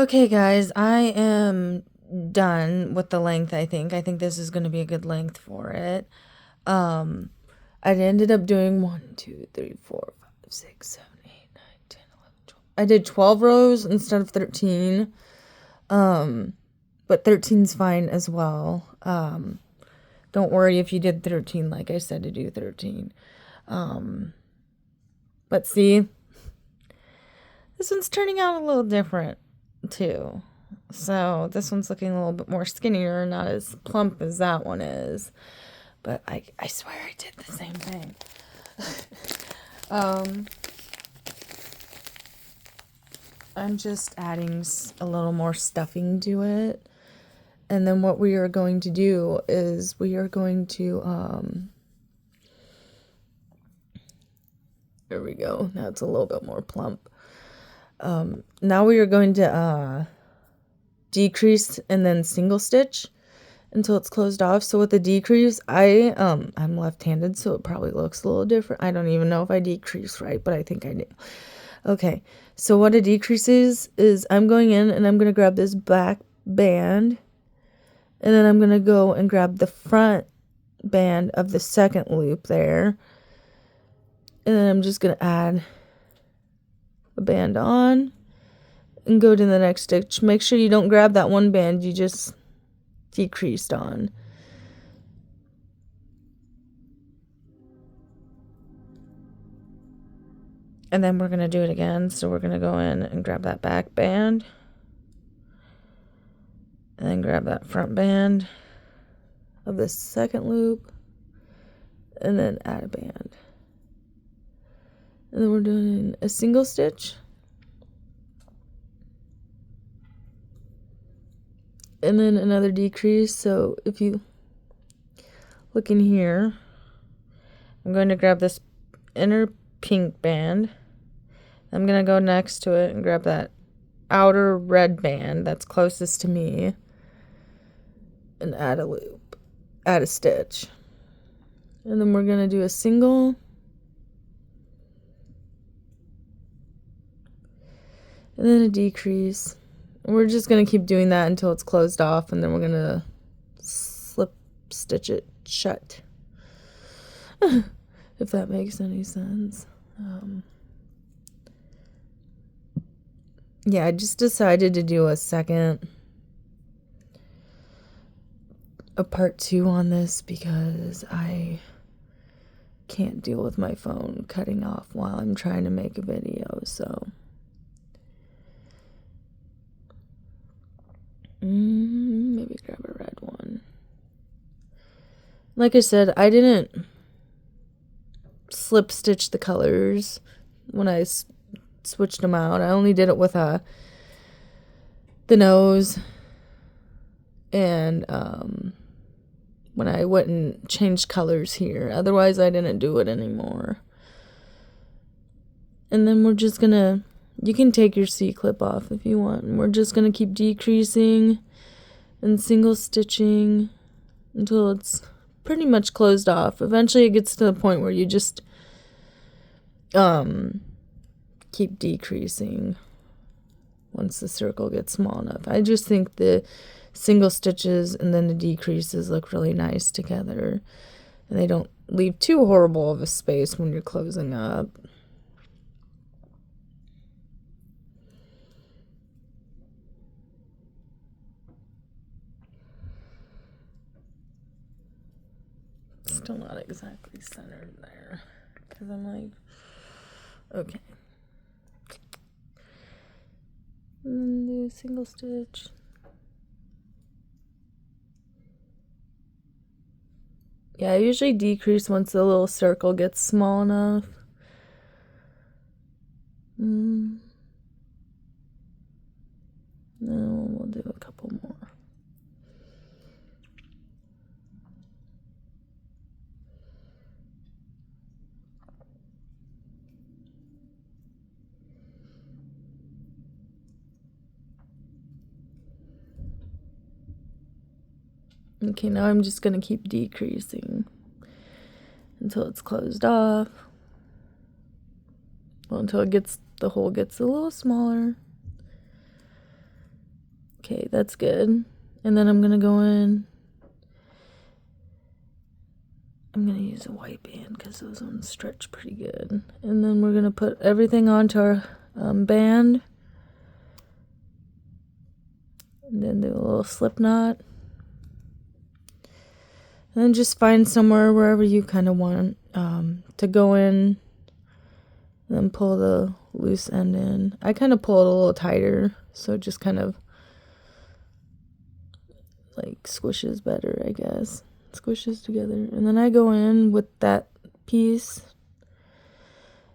Okay, guys, I am done with the length, I think. I think this is going to be a good length for it. I ended up doing 1, 2, 3, 4, 5, 6, 7, 8, 9, 10, 11, 12. I did 12 rows instead of 13. But 13's fine as well. Don't worry if you did 13, like I said to do 13. But see, this one's turning out a little different too. So this one's looking a little bit more skinnier, not as plump as that one is. But I swear I did the same thing. I'm just adding a little more stuffing to it. And then what we are going to do is we are going to, there we go. Now it's a little bit more plump. Now we are going to decrease and then single stitch until it's closed off. So with the decrease, I'm left-handed, so it probably looks a little different. I don't even know if I decrease right, but I think I do. Okay, so what a decrease is I'm going in and I'm going to grab this back band, and then I'm going to go and grab the front band of the second loop there, and then I'm just going to add a band on and go to the next stitch. Make sure you don't grab that one band you just decreased on. And then we're going to do it again. So we're going to go in and grab that back band. And then grab that front band of the second loop. And then add a band. And then we're doing a single stitch. And then another decrease. So if you look in here, I'm going to grab this inner pink band. I'm going to go next to it and grab that outer red band that's closest to me and add a loop, add a stitch. And then we're going to do a single and then a decrease. And we're just going to keep doing that until it's closed off, and then we're going to slip stitch it shut. If that makes any sense. Yeah, I just decided to do a part 2 on this because I can't deal with my phone cutting off while I'm trying to make a video, so maybe grab a red one. Like I said, I didn't slip stitch the colors when I switched them out. I only did it with the nose and when I went and changed colors here. Otherwise I didn't do it anymore. And then we're just gonna, you can take your C-clip off if you want, and we're just gonna keep decreasing and single stitching until it's pretty much closed off. Eventually it gets to the point where you just keep decreasing once the circle gets small enough. I just think the single stitches and then the decreases look really nice together, and they don't leave too horrible of a space when you're closing up. Still not exactly centered there because I'm like, okay. And then do a single stitch. Yeah, I usually decrease once the little circle gets small enough. No, we'll do a couple more. Okay, now I'm just going to keep decreasing until it's closed off. Well, until it gets, the hole gets a little smaller. Okay, that's good. And then I'm going to go in. I'm going to use a white band because those ones stretch pretty good. And then we're going to put everything onto our band. And then do a little slip knot. And then just find somewhere wherever you kind of want to go in. And then pull the loose end in. I kind of pull it a little tighter, so it just kind of like squishes better, I guess. Squishes together. And then I go in with that piece.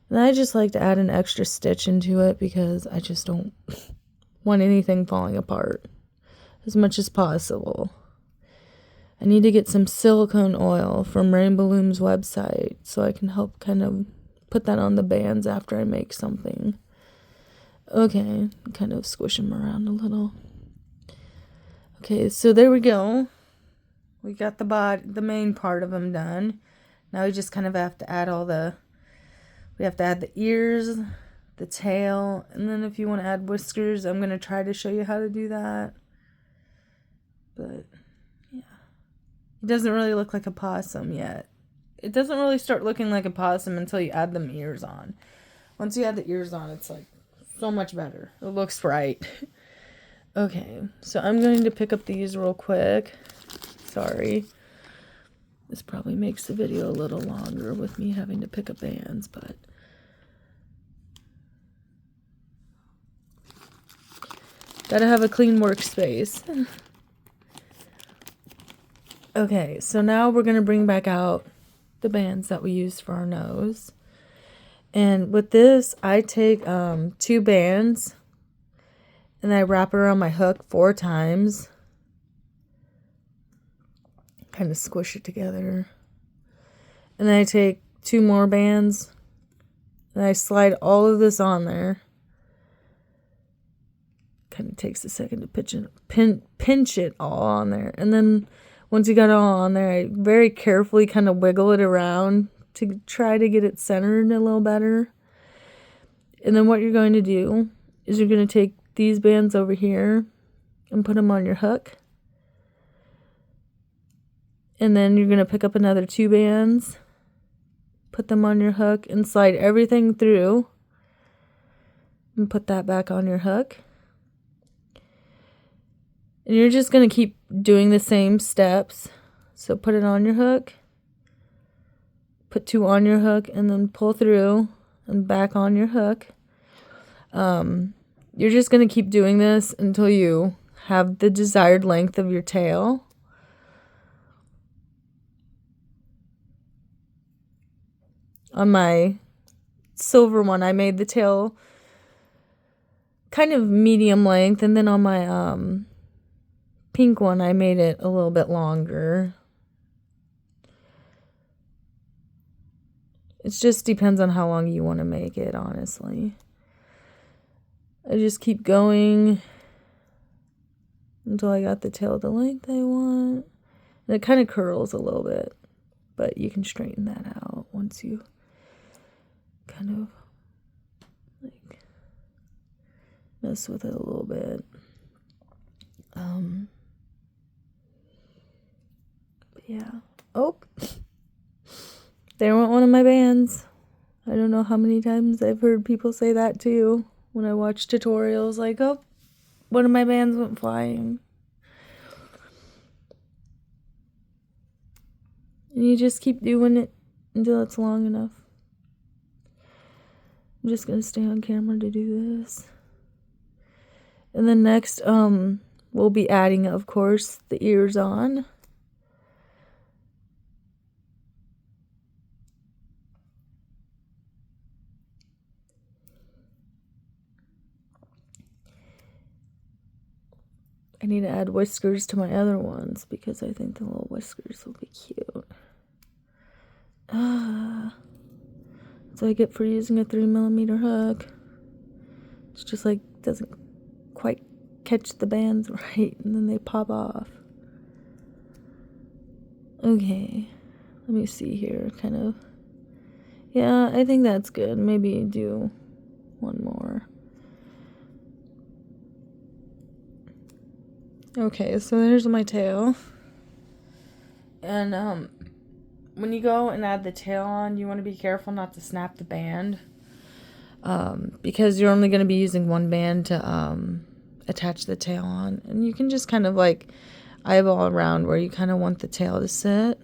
And I just like to add an extra stitch into it because I just don't want anything falling apart as much as possible. I need to get some silicone oil from Rainbow Loom's website so I can help kind of put that on the bands after I make something. Okay, kind of squish them around a little. Okay, so there we go. We got the main part of them done. Now we just kind of have to add we have to add the ears, the tail, and then if you want to add whiskers, I'm going to try to show you how to do that. But yeah, it doesn't really look like a possum yet. It doesn't really start looking like a possum until you add them ears on. Once you add the ears on, it's like so much better. It looks right. Okay, so I'm going to pick up these real quick. Sorry. This probably makes the video a little longer with me having to pick up bands, but gotta have a clean workspace. Okay, so now we're gonna bring back out the bands that we used for our nose. And with this, I take 2 bands and I wrap it around my hook 4 times. Kind of squish it together. And then I take 2 more bands and I slide all of this on there. Kind of takes a second to pinch it all on there. And then once you got it all on there, I very carefully kind of wiggle it around to try to get it centered a little better. And then what you're going to do is you're going to take these bands over here and put them on your hook. And then you're going to pick up another 2 bands, put them on your hook, and slide everything through. And put that back on your hook. And you're just going to keep doing the same steps. So put it on your hook, put 2 on your hook, and then pull through and back on your hook. You're just going to keep doing this until you have the desired length of your tail. On my silver one, I made the tail kind of medium length, and then on my pink one, I made it a little bit longer. It just depends on how long you want to make it, honestly. I just keep going until I got the tail the length I want. And it kind of curls a little bit, but you can straighten that out once you kind of like mess with it a little bit. But yeah. Oh, there went one of my bands. I don't know how many times I've heard people say that too when I watch tutorials, like, oh, one of my bands went flying. And you just keep doing it until it's long enough. I'm just going to stay on camera to do this. And then next, we'll be adding, of course, the ears on. I need to add whiskers to my other ones because I think the little whiskers will be cute. That's what I get for using a 3mm hook. It's just like, doesn't quite catch the bands right, and then they pop off. Okay, let me see here, kind of. Yeah, I think that's good. Maybe do one more. Okay, so there's my tail. And when you go and add the tail on, you want to be careful not to snap the band. Because you're only going to be using one band to attach the tail on. And you can just kind of like eyeball around where you kind of want the tail to sit.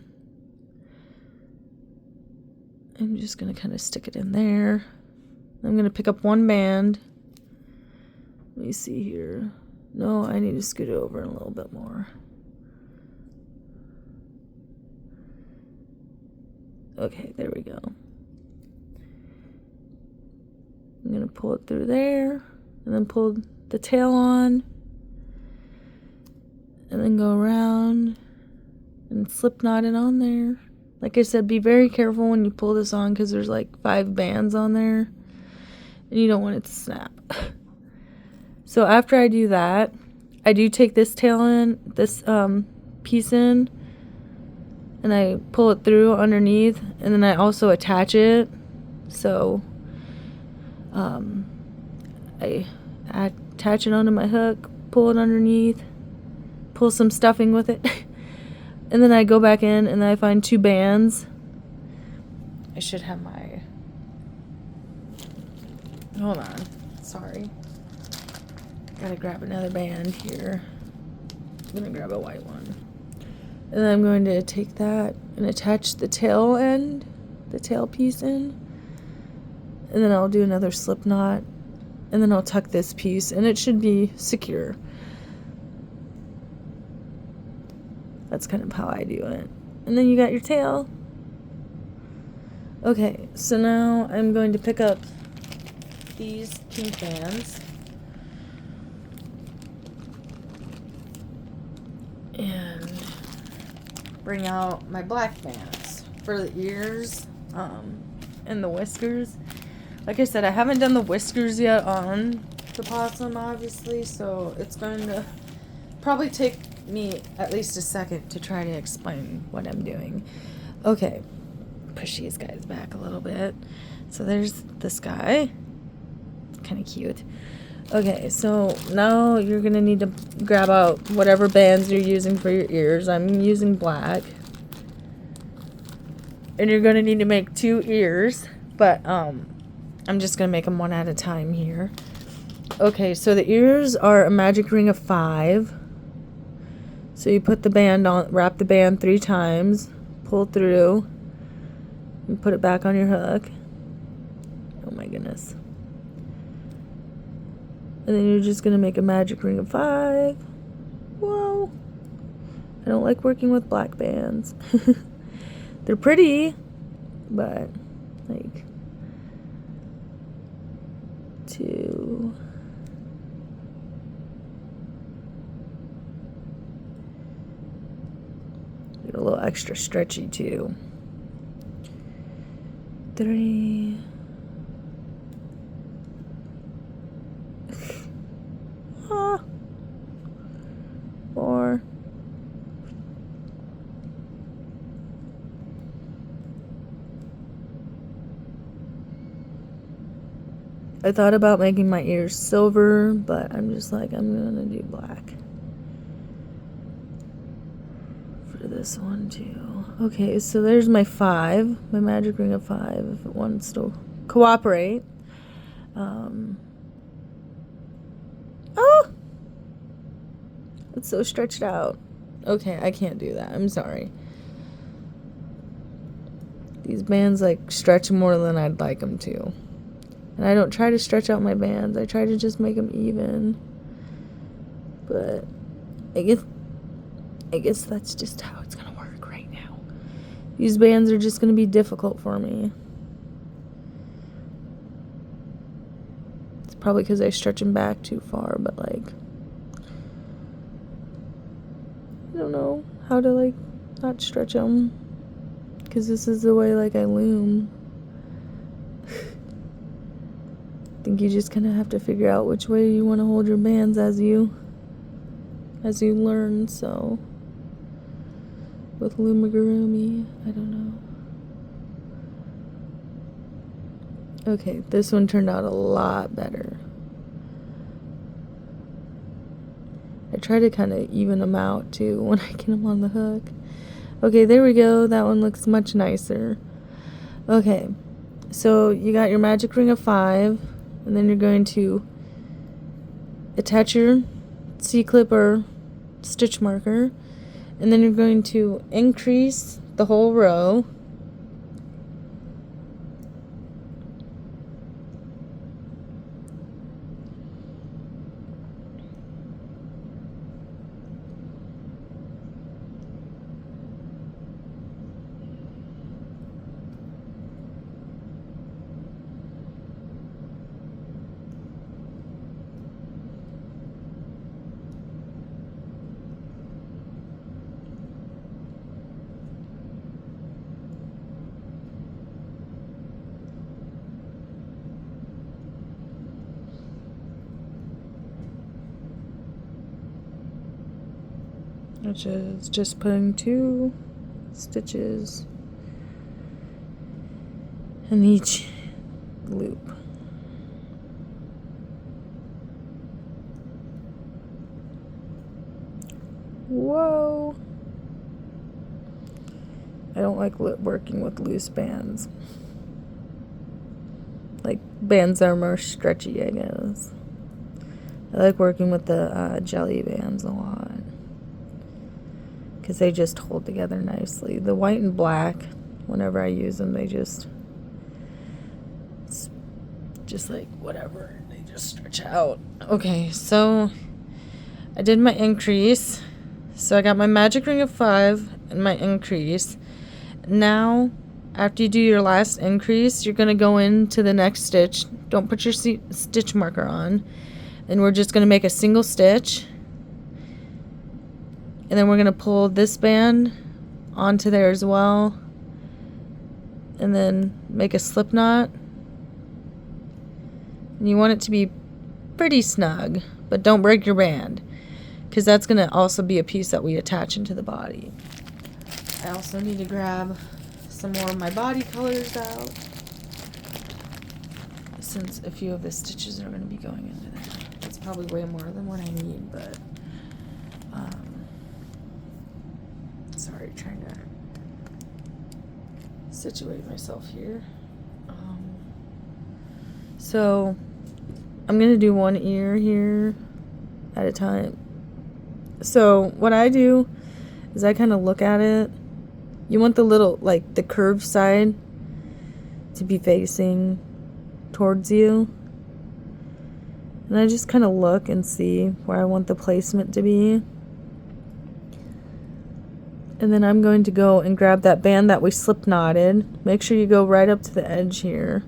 I'm just going to kind of stick it in there. I'm going to pick up one band. Let me see here. No, I need to scoot it over a little bit more. Okay, there we go. I'm going to pull it through there, and then pull the tail on, and then go around and slip knot it on there. Like I said, be very careful when you pull this on because there's like 5 bands on there, and you don't want it to snap. So after I do that, I do take this tail in, this piece in, and I pull it through underneath, and then I also attach it. So I attach it onto my hook, pull it underneath, pull some stuffing with it, and then I go back in and I find 2 bands. I should have my... Hold on. Sorry. Gotta grab another band here. I'm gonna grab a white one. And then I'm going to take that and attach the tail end, the tail piece in. And then I'll do another slip knot. And then I'll tuck this piece, and it should be secure. That's kind of how I do it. And then you got your tail. Okay, so now I'm going to pick up these pink bands. And bring out my black bands for the ears and the whiskers. Like I said, I haven't done the whiskers yet on the possum, obviously, so it's going to probably take me at least a second to try to explain what I'm doing. Okay, push these guys back a little bit. So there's this guy. Kind of cute. Okay, so now you're going to need to grab out whatever bands you're using for your ears. I'm using black. And you're going to need to make 2 ears, but I'm just going to make them one at a time here. Okay, so the ears are a magic ring of 5. So you put the band on, wrap the band 3 times, pull through, and put it back on your hook. Oh my goodness. And then you're just going to make a magic ring of 5. Whoa. I don't like working with black bands. They're pretty, but like 2. Get a little extra stretchy too. 3. Ah. 4. I thought about making my ears silver, but I'm just like, I'm gonna do black for this one too. Okay, so there's my 5, my magic ring of 5, if it wants to cooperate. Oh! It's so stretched out. Okay, I can't do that. I'm sorry. These bands like stretch more than I'd like them to. And I don't try to stretch out my bands. I try to just make them even. But I guess that's just how it's going to work right now. These bands are just going to be difficult for me. It's probably because I stretch them back too far, but like, I don't know how to like not stretch them. Because this is the way like I loom. I think you just kind of have to figure out which way you want to hold your bands as you learn. So with Loomigurumi, I don't know. Okay, this one turned out a lot better. I try to kind of even them out too when I get them on the hook. Okay, there we go. That one looks much nicer. Okay, so you got your magic ring of 5, and then you're going to attach your C-clip or stitch marker, and then you're going to increase the whole row. Which is just putting 2 stitches in each loop. Whoa! I don't like working with loose bands. Like bands that are more stretchy, I guess. I like working with the jelly bands a lot, because they just hold together nicely. The white and black, whenever I use them, they just like whatever, they just stretch out. Okay, so I did my increase. So I got my magic ring of 5 and my increase. Now, after you do your last increase, you're going to go into the next stitch. Don't put your stitch marker on. And we're just going to make a single stitch. And then we're going to pull this band onto there as well. And then make a slip knot. And you want it to be pretty snug, but don't break your band, because that's going to also be a piece that we attach into the body. I also need to grab some more of my body colors out, since a few of the stitches are going to be going into there. That's probably way more than what I need, but sorry, trying to situate myself here. So I'm going to do one ear here at a time. So what I do is I kind of look at it. You want the little, like the curved side to be facing towards you. And I just kind of look and see where I want the placement to be. And then I'm going to go and grab that band that we slip knotted. Make sure you go right up to the edge here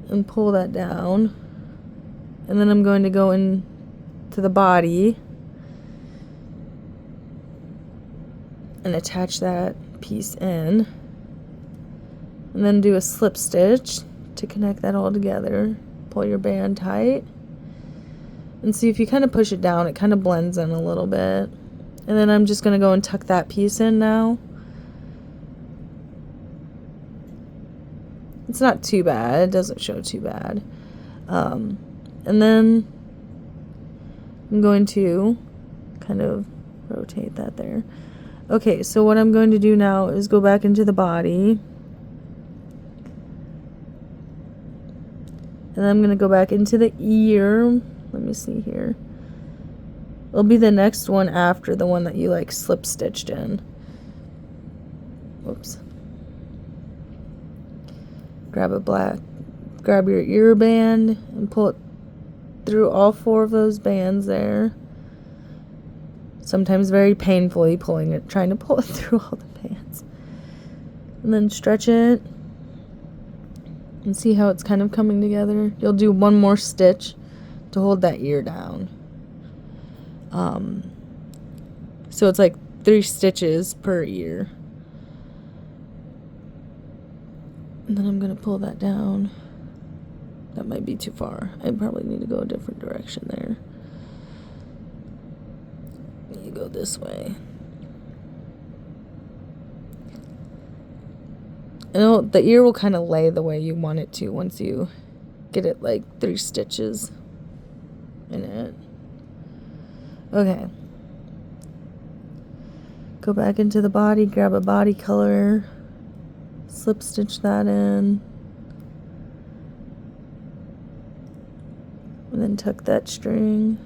and pull that down. And then I'm going to go in to the body and attach that piece in, and then do a slip stitch to connect that all together. Pull your band tight and see, if you kind of push it down, it kind of blends in a little bit. And then I'm just going to go and tuck that piece in now. It's not too bad, it doesn't show too bad. And then I'm going to kind of rotate that there. Okay, so what I'm going to do now is go back into the body. And then I'm going to go back into the ear. Let me see here. It'll be the next one after the one that you like slip stitched in. Whoops. Grab your ear band and pull it through all 4 of those bands there. Sometimes very painfully trying to pull it through all the bands. And then stretch it and see how it's kind of coming together. You'll do one more stitch to hold that ear down. So it's like 3 stitches per ear. And then I'm going to pull that down. That might be too far. I probably need to go a different direction there. You go this way. And the ear will kind of lay the way you want it to once you get it like 3 stitches in it. Okay. Go back into the body, grab a body color, slip stitch that in, and then tuck that string,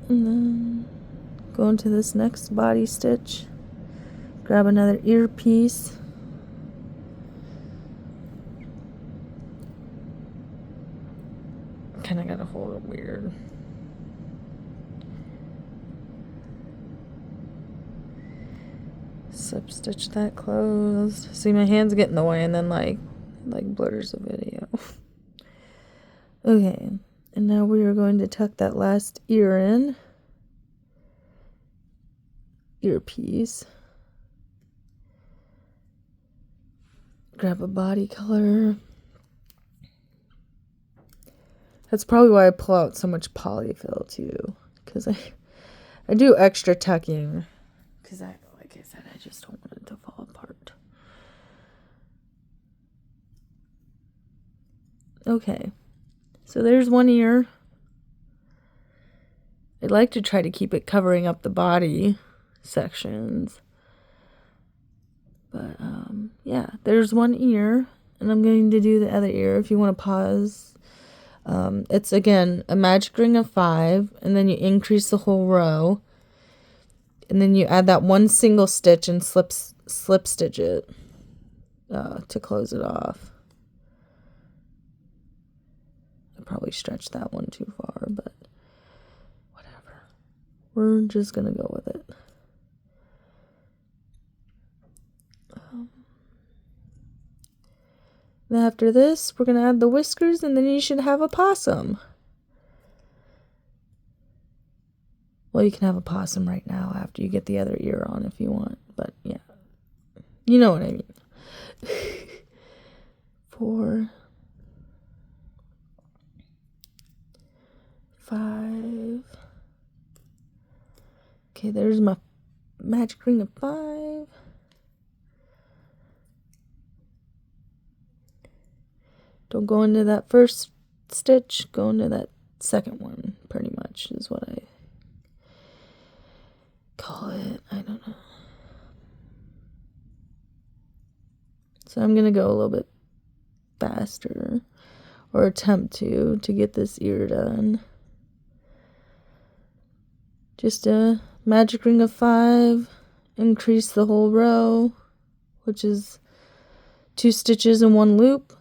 and then go into this next body stitch, grab another earpiece, kind of got to hold it weird. Slip stitch that closed. See, my hands get in the way and then like blurs the video. Okay, and now we are going to tuck that last ear in. Earpiece. Grab a body color. That's probably why I pull out so much polyfill too, because I do extra tucking because like I said, I just don't want it to fall apart. Okay, so there's one ear. I'd like to try to keep it covering up the body sections, but yeah, there's one ear, and I'm going to do the other ear. If you want to pause, it's again a magic ring of 5, and then you increase the whole row, and then you add that one single stitch and slip stitch it to close it off. I probably stretched that one too far, but whatever. We're just gonna go with it. Then after this, we're gonna add the whiskers, and then you should have a possum. Well, you can have a possum right now after you get the other ear on if you want, but yeah, you know what I mean. 4, 5. Okay, there's my magic ring of 5. Don't go into that first stitch, go into that second one, pretty much is what I call it. I don't know. So I'm going to go a little bit faster, or attempt to get this ear done. Just a magic ring of 5, increase the whole row, which is 2 stitches in 1 loop.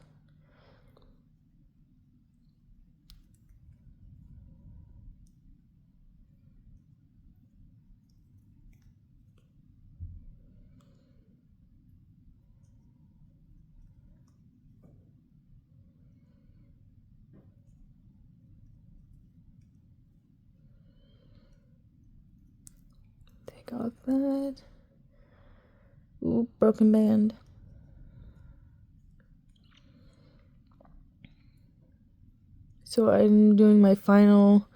Take off that. Ooh, broken band. So I'm doing my final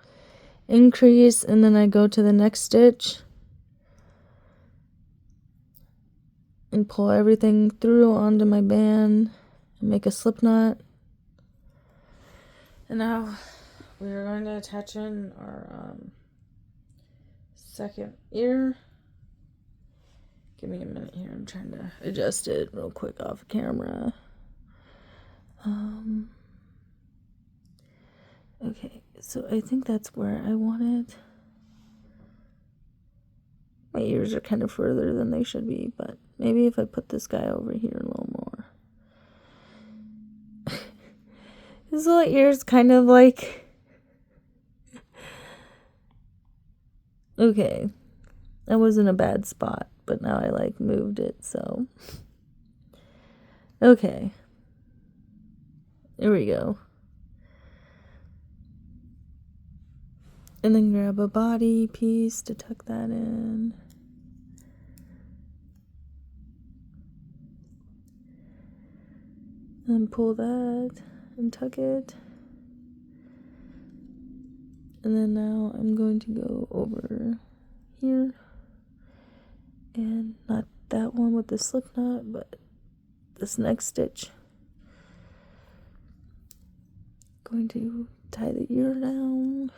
increase, and then I go to the next stitch and pull everything through onto my band and make a slip knot. And now we're going to attach in our second ear. Give me a minute here. I'm trying to adjust it real quick off camera. Okay, so I think that's where I want it. My ears are kind of further than they should be, but maybe if I put this guy over here a little more. His little ears kind of like... Okay, that wasn't a bad spot, but now I like moved it, so... Okay. There we go. And then grab a body piece to tuck that in. And pull that and tuck it. And then now I'm going to go over here. And not that one with the slip knot, but this next stitch. Going to tie the ear down.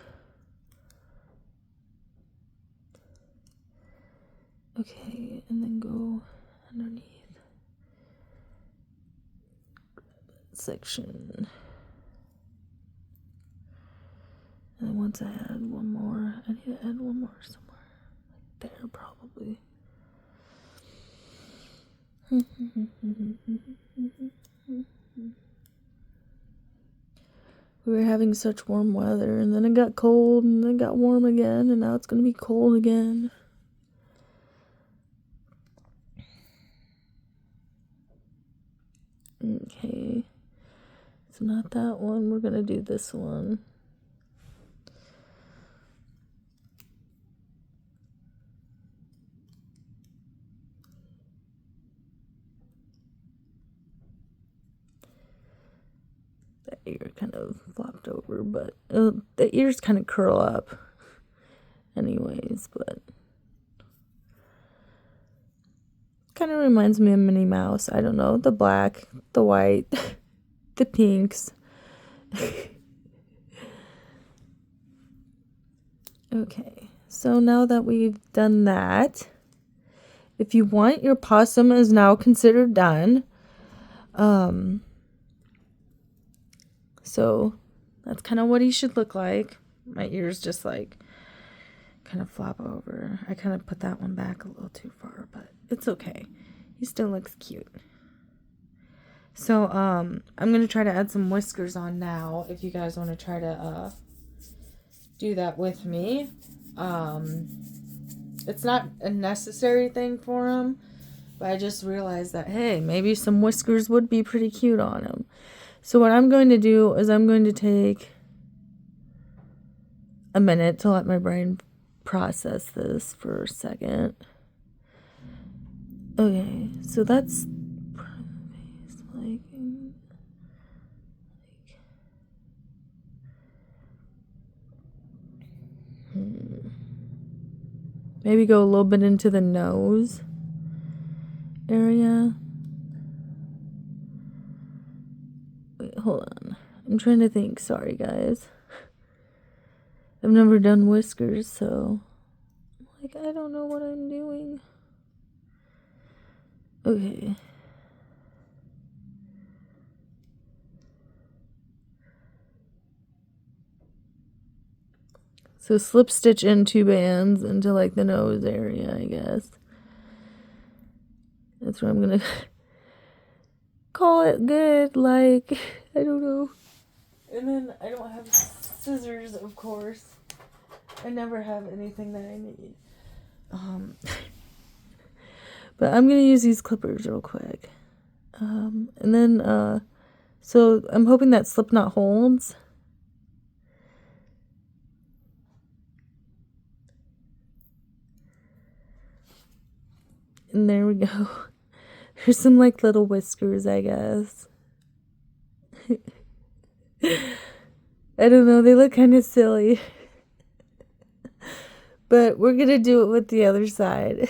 Okay, and then go underneath section. And then once I add one more, I need to add one more somewhere. Like there, probably. We were having such warm weather, and then it got cold, and then it got warm again, and now it's going to be cold again. Okay, it's not that one. We're going to do this one. That ear kind of flopped over, but the ears kind of curl up anyways, but kind of reminds me of Minnie Mouse. I don't know, the black, the white, the pinks. Okay, so now that we've done that, if you want, your possum is now considered done. So that's kind of what he should look like. My ears just like kind of flop over. I kind of put that one back a little too far, but it's okay. He still looks cute. So I'm going to try to add some whiskers on now if you guys want to try to do that with me. It's not a necessary thing for him, but I just realized that, hey, maybe some whiskers would be pretty cute on him. So what I'm going to do is I'm going to take a minute to let my brain process this for a second. Okay, so that's like maybe go a little bit into the nose area. Wait, hold on. I'm trying to think. Sorry, guys. I've never done whiskers, so like I don't know what I'm doing. Okay. So slip stitch in 2 bands into like the nose area, I guess. That's what I'm gonna call it good, like, I don't know. And then I don't have scissors, of course. I never have anything that I need. But I'm gonna use these clippers real quick. And then, so I'm hoping that slip knot holds. And there we go. There's some like little whiskers, I guess. I don't know, they look kind of silly. But we're gonna do it with the other side.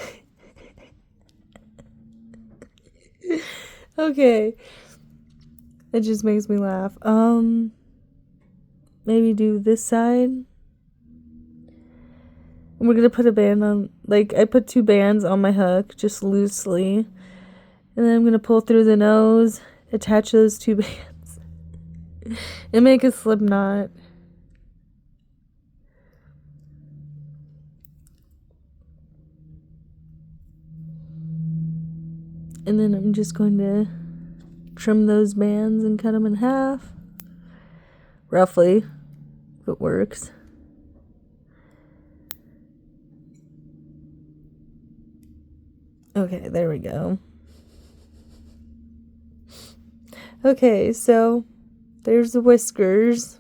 Okay. It just makes me laugh. Maybe do this side. And we're gonna put a band on, like, I put 2 bands on my hook, just loosely. And then I'm gonna pull through the nose, attach those 2 bands, and make a slip knot. And then I'm just going to trim those bands and cut them in half. Roughly, if it works. Okay, there we go. Okay, so there's the whiskers.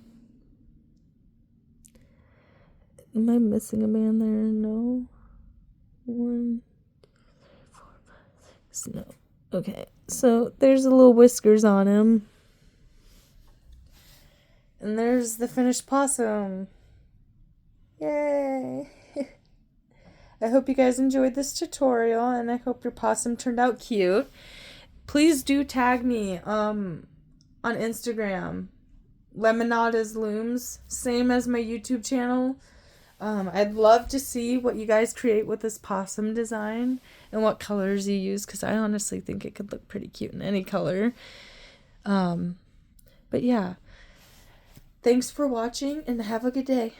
Am I missing a band there? No. 1, 2, 3, 4, 5, 6. No. Okay, so there's the little whiskers on him. And there's the finished possum. Yay! I hope you guys enjoyed this tutorial, and I hope your possum turned out cute. Please do tag me on Instagram Lemonada's looms, same as my YouTube channel. I'd love to see what you guys create with this possum design and what colors you use, because I honestly think it could look pretty cute in any color. But yeah, thanks for watching and have a good day.